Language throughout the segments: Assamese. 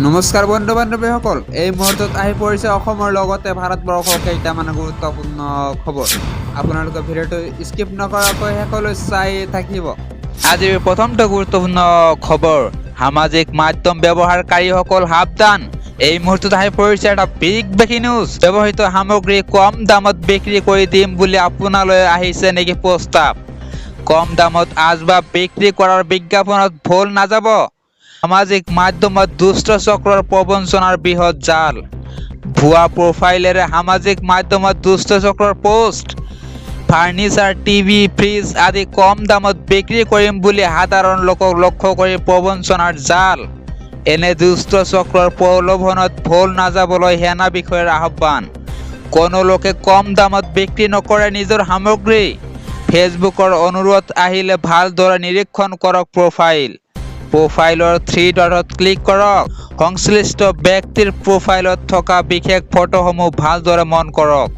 নমস্কাৰ বন্ধু বান্ধৱীসকল, এই মুহূৰ্তত আহি পৰিছে অসমৰ লগতে ভাৰতবৰ্ষৰ কেইটামান গুৰুত্বপূৰ্ণ খবৰ। আপোনালোকে ভিডিঅ'টো স্কিপ নকৰাকৈ শেষলৈ চাই থাকিব। আজিৰ প্ৰথমটো গুৰুত্বপূৰ্ণ খবৰ, সামাজিক মাধ্যম ব্যৱহাৰকাৰীসকল সাৱধান। এই মুহূৰ্তত আহি পৰিছে এটা বিগ ব্ৰেকিং নিউজ। ব্যৱহৃত সামগ্ৰী কম দামত বিক্ৰী কৰি দিম বুলি আপোনালৈ আহিছে নেকি প্ৰস্তাৱ? কম দামত আচবাব বিক্ৰী কৰাৰ বিজ্ঞাপনত ভুল নাযাব। সামাজিক মাধ্যমত দুষ্ট চক্ৰৰ প্ৰবঞ্চনাৰ বৃহৎ জাল। ভুৱা প্ৰফাইলেৰে সামাজিক মাধ্যমত দুষ্ট চক্ৰৰ পোষ্ট। ফাৰ্নিচাৰ, টিভি, ফ্ৰিজ আদি কম দামত বিক্ৰী কৰিম বুলি সাধাৰণ লোকক লক্ষ্য কৰি প্ৰবঞ্চনাৰ জাল। এনে দুষ্ট চক্ৰৰ প্ৰলোভনত ভুল নাযাবলৈ সেনা বিষয়াৰ আহ্বান। কোনো লোকে কম দামত বিক্ৰী নকৰে নিজৰ সামগ্ৰী। ফেচবুকৰ অনুৰোধ আহিলে ভালদৰে নিৰীক্ষণ কৰক প্ৰফাইল। প্ৰফাইলৰ 3 ডটত ক্লিক কৰক। সংশ্লিষ্ট ব্যক্তিৰ প্ৰফাইলত থকা বিশেষ ফটোসমূহ ভালদৰে মন কৰক।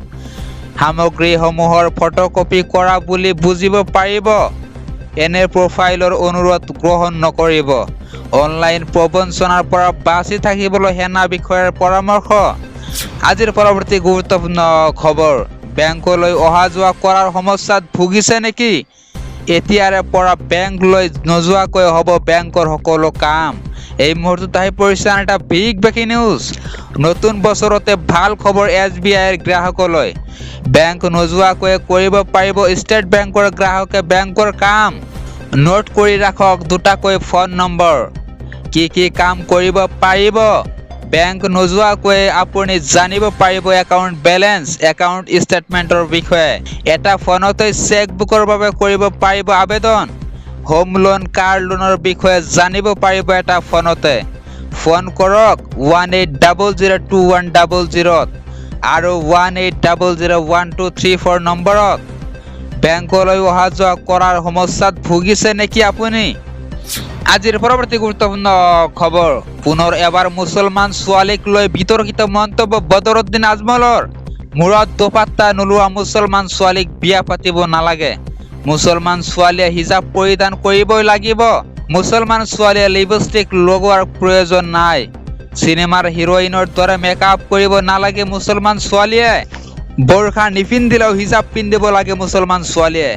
সামগ্ৰীসমূহৰ ফটোকপি কৰা বুলি বুজিব পাৰিব। এনে প্ৰফাইলৰ অনুৰোধ গ্ৰহণ নকৰিব। অনলাইন প্ৰবঞ্চনাৰ পৰা বাচি থাকিবলৈ সেনা বিষয়াৰ পৰামৰ্শ। আজিৰ পৰৱৰ্তী গুৰুত্বপূৰ্ণ খবৰ, বেংকলৈ অহা যোৱা কৰাৰ সমস্যাত ভুগিছে নেকি? এতিয়াৰে পৰা বেংকলৈ নোযোৱাকৈ হ'ব বেংকৰ সকলো কাম। এই মুহূৰ্তত আহি পৰিছে এটা বিগ ব্ৰেকিং নিউজ। নতুন বছৰতে ভাল খবৰ SBIৰ গ্ৰাহকলৈ। বেংক নোযোৱাকৈ কৰিব পাৰিব ষ্টেট বেংকৰ গ্ৰাহকে বেংকৰ কাম। নোট কৰি ৰাখক দুটাকৈ ফোন নম্বৰ। কি কাম কৰিব পাৰিব? বেংক নোযোৱাকৈ আপুনি জানিব পাৰিব একাউণ্ট বেলেঞ্চ, একাউণ্ট ষ্টেটমেণ্টৰ বিষয়ে। এটা ফোনতে চেকবুকৰ বাবে কৰিব পাৰিব আবেদন। হোম লোন, কাৰ লোনৰ বিষয়ে জানিব পাৰিব এটা ফোনতে। ফোন কৰক 18002100 আৰু 18001234 নম্বৰত। বেংকলৈ অহা যোৱা কৰাৰ সমস্যাত ভুগিছে নেকি আপুনি? আজিৰ পৰৱৰ্তী গুৰুত্বপূৰ্ণ খবৰ, পুনৰ এবাৰ মুছলমান ছোৱালীক লৈ বিতৰ্কিত মন্তব্য বদৰুদ্দিন আজমলৰ। মূৰত দুপাট্টা নোলোৱা মুছলমান ছোৱালীক বিয়া পাতিব নালাগে। মুছলমান ছোৱালীয়ে হিজাব পৰিধান কৰিবই লাগিব। মুছলমান ছোৱালীয়ে লিপষ্টিক লগোৱাৰ প্ৰয়োজন নাই। চিনেমাৰ হিৰোইনৰ দৰে মেকআপ কৰিব নালাগে মুছলমান ছোৱালীয়ে। বোৰখা নিপিন্ধিলেও হিজাব পিন্ধিব লাগে মুছলমান ছোৱালীয়ে।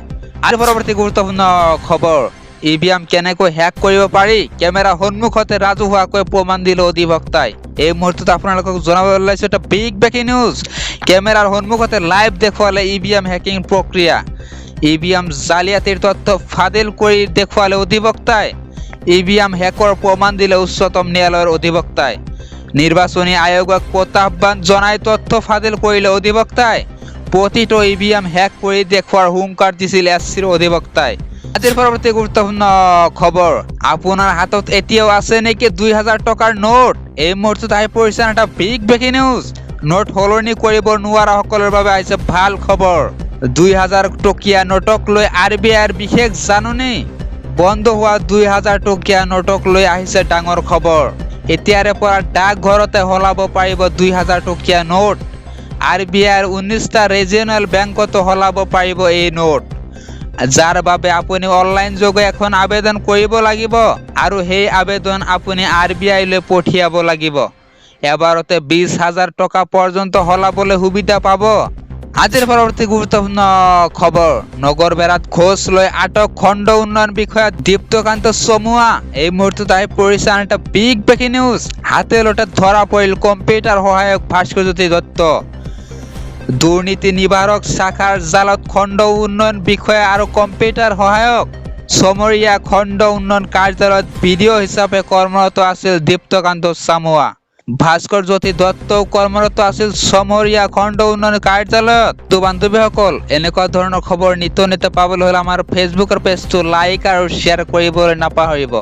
আৰু পৰৱৰ্তী গুৰুত্বপূৰ্ণ খবৰ, EVM কেনেকৈ হেক কৰিব পাৰি? কেমেৰা সন্মুখতে ৰাজহুৱাকৈ প্ৰমাণ দিলে অধিবক্তাই। এই মুহূৰ্তত আপোনালোকক জনাবলৈ ওলাইছে এটা বিগ ব্ৰেকিং নিউজ। কেমেৰাৰ সন্মুখতে লাইভ দেখুৱালে EVM হেকিং প্ৰক্ৰিয়া। EVM জালিয়াতিৰ তথ্য ফাদিল কৰি দেখুৱালে অধিবক্তাই। EVM হেকৰ প্ৰমাণ দিলে উচ্চতম ন্যায়ালয়ৰ অধিবক্তাই। নিৰ্বাচনী আয়োগক প্ৰত্যাহ্বান জনাই তথ্য ফাদিল কৰিলে অধিবক্তাই। প্ৰতিটো EVM হেক কৰি দেখুৱাৰ হুংকাৰ দিছিল SCৰ অধিবক্তাই। আজিৰ পৰৱৰ্তী গুৰুত্বপূৰ্ণ খবৰ, আপোনাৰ হাতত এতিয়াও আছে নেকি 2000 টকাৰ নোট? এই মুহূৰ্তত আহি পৰিছে এটা বিগ ব্ৰেকিং নিউজ। নোট সলনি কৰিব নোৱাৰা সকলৰ বাবে আহিছে ভাল খবৰ। 2000 টকীয়া নোটক লৈ RBIৰ বিশেষ জাননী। বন্ধ হোৱা 2000 টকীয়া নোটক লৈ আহিছে ডাঙৰ খবৰ। এতিয়াৰে পৰা ডাকঘৰতে সলাব পাৰিব 2000 টকীয়া নোট। RBIৰ 19টা ৰিজিয়নেল বেংকতো সলাব পাৰিব এই নোট, যাৰ বাবে আপুনি অনলাইন যোগে এখন আবেদন কৰিব লাগিব আৰু সেই আবেদন আপুনি RBI লৈ পঠিয়াব লাগিব। এবাৰতে 20,000 টকা পৰ্যন্ত সলাবলৈ সুবিধা পাব। আজিৰ পৰৱৰ্তী গুৰুত্বপূৰ্ণ খবৰ, নগৰবেৰাত ঘোষ লৈ আটক খণ্ড উন্নয়ন বিষয়া দীপ্তকান্ত চমুৱা। এই মুহূৰ্তত আহি পৰিছে এটা বিগ ব্ৰেকিং নিউজ। হাতে লতে ধৰা পৰিল কম্পিউটাৰ সহায়ক ভাস্কৰজ্যোতি দত্ত। দুৰ্নীতি নিবাৰক শাখাৰ জালত খণ্ড উন্নয়ন বিষয়া আৰু কম্পিউটাৰ সহায়ক। চমৰীয়া খণ্ড উন্নয়ন কাৰ্যালয়ত ভিডিঅ' হিচাপে কৰ্মৰত আছিল দীপ্তকান্ত চামুৱা। ভাস্কৰজ্যোতি দত্তও কৰ্মৰত আছিল চমৰীয়া খণ্ড উন্নয়ন কাৰ্যালয়ত। তো বান্ধৱীসকল, এনেকুৱা ধৰণৰ খবৰ নিত্য পাবলৈ হ'লে আমাৰ ফেচবুকৰ পেজটো লাইক আৰু শ্বেয়াৰ কৰিবলৈ নাপাহৰিব।